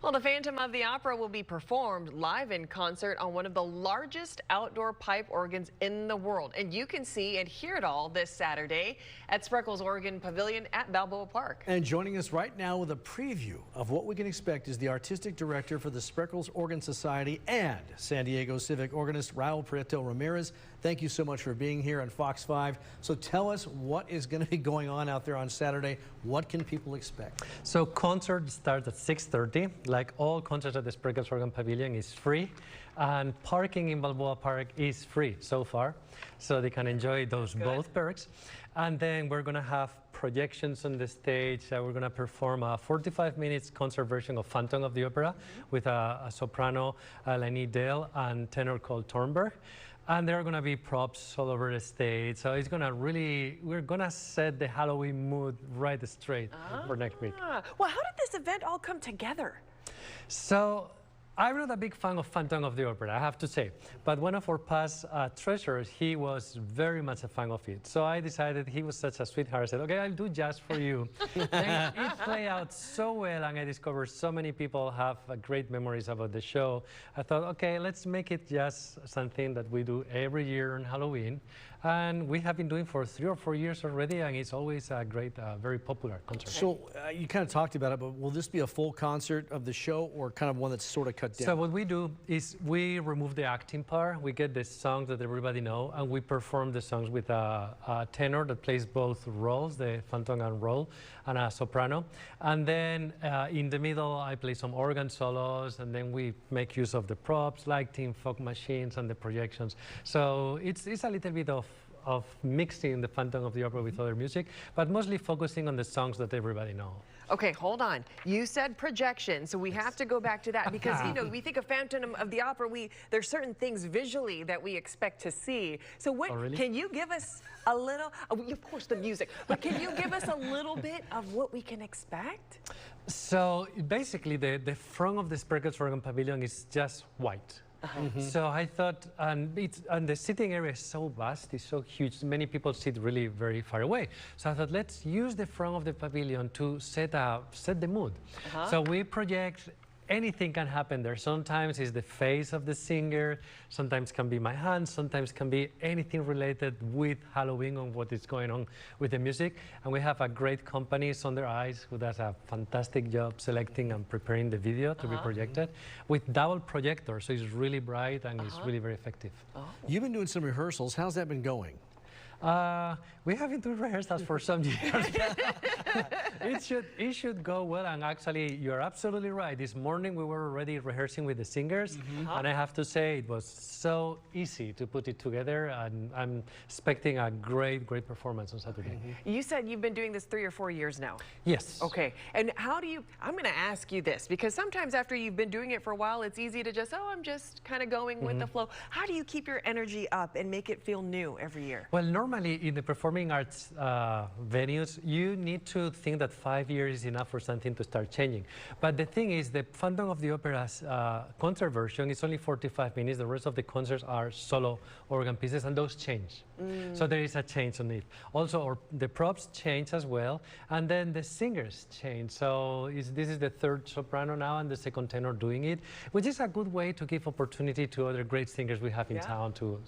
Well, the Phantom of the Opera will be performed live in concert on one of the largest outdoor pipe organs in the world. And you can see and hear it all this Saturday at Spreckels Organ Pavilion at Balboa Park. And joining us right now with a preview of what we can expect is the artistic director for the Spreckels Organ Society and San Diego Civic organist Raul Prieto Ramirez. Thank you so much for being here on Fox 5. So tell us what is going to be going on out there on Saturday. What can people expect? So concert starts at 6:30. Like all concerts at the Spreckels Organ Pavilion is free, and parking in Balboa Park is free so far, so they can enjoy those both perks. And then we're going to have projections on the stage. We're going to perform a 45 minutes concert version of Phantom of the Opera with a soprano, Lainey Dale, and tenor called Thornberg. And there are going to be props all over the stage. So it's going to we're going to set the Halloween mood right straight for next week. Well, how did this event all come together? So I'm not a big fan of Phantom of the Opera, I have to say. But one of our past treasurers, he was very much a fan of it. So I decided, he was such a sweetheart, I said, okay, I'll do just for you. And it played out so well, and I discovered so many people have great memories about the show. I thought, okay, let's make it just something that we do every year on Halloween. And we have been doing for 3 or 4 years already, and it's always a great, very popular concert. So you kind of talked about it, but will this be a full concert of the show or kind of one that's sort of cut down? So what we do is we remove the acting part. We get the songs that everybody know, and we perform the songs with a tenor that plays both roles, the Phantom and role, and a soprano. And then in the middle, I play some organ solos, and then we make use of the props, lighting, fog machines, and the projections. So it's a little bit of mixing the Phantom of the Opera with other music, but mostly focusing on the songs that everybody know. Okay, hold on. You said projection, so we have to go back to that because, you know, we think of Phantom of the Opera, there's certain things visually that we expect to see. So what, really? Can you give us a little, of course the music, but can you give us a little bit of what we can expect? So basically the front of the Spreckels Organ Pavilion is just white. So I thought, and the sitting area is so vast, it's so huge, many people sit really very far away. So I thought, let's use the front of the pavilion to set the mood. So we project, anything can happen there. Sometimes it's the face of the singer, sometimes can be my hands, sometimes can be anything related with Halloween and what is going on with the music. And we have a great company, Sonder Eyes, who does a fantastic job selecting and preparing the video to be projected with double projectors, so it's really bright and it's really very effective. You've been doing some rehearsals. How's that been going? We have been doing rehearsals for some years. It should go well, and actually you're absolutely right. This morning we were already rehearsing with the singers, and I have to say it was so easy to put it together, and I'm expecting a great performance on Saturday. You said you've been doing this 3 or 4 years now. Yes. Okay, and how do you, I'm going to ask you this, because sometimes after you've been doing it for a while, it's easy to just, I'm just kind of going with the flow. How do you keep your energy up and make it feel new every year? Well, normally in the performing arts venues, you need to think that 5 years is enough for something to start changing. But the thing is, the Phantom of the Opera's concert version is only 45 minutes. The rest of the concerts are solo organ pieces, and those change. So there is a change on it. Also, the props change as well, and then the singers change. So this is the third soprano now and the second tenor doing it, which is a good way to give opportunity to other great singers we have in town to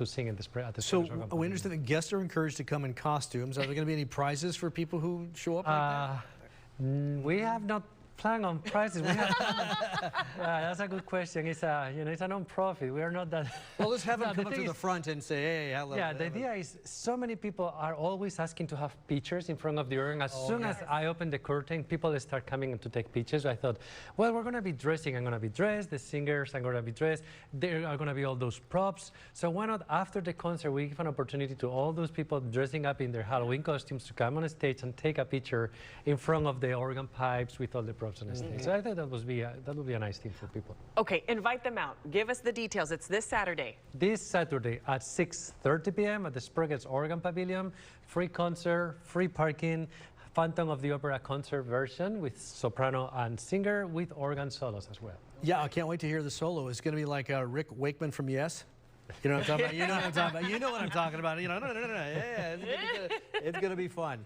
sing at the Spreckels. So we understand that guests are encouraged to come in costumes. Are there going to be any prizes for people who show up like that? We have not planned on prizes. We have, that's a good question. It's it's a non-profit. We are not that. Well, let's have them come up to the front and say, hey, hello. Yeah, the idea is so many people are always asking to have pictures in front of the organ. As soon as I open the curtain, people start coming to take pictures. I thought, well, we're going to be dressing. I'm going to be dressed. The singers are going to be dressed. There are going to be all those props. So why not, after the concert, we give an opportunity to all those people dressing up in their Halloween costumes to come on stage and take a picture in front of the organ pipes with all the props on the stage. So I thought that would be a nice thing for people. Okay, invite them out. Give us the details. It's this Saturday. This Saturday at 6:30 p.m. at the Spreckels Organ Pavilion. Free concert, free parking, Phantom of the Opera concert version with soprano and singer with organ solos as well. Yeah, I can't wait to hear the solo. It's going to be like Rick Wakeman from Yes. You know what I'm talking about? You know what I'm talking about. You know what I'm talking about. You know, no. Yeah, it's going to be fun.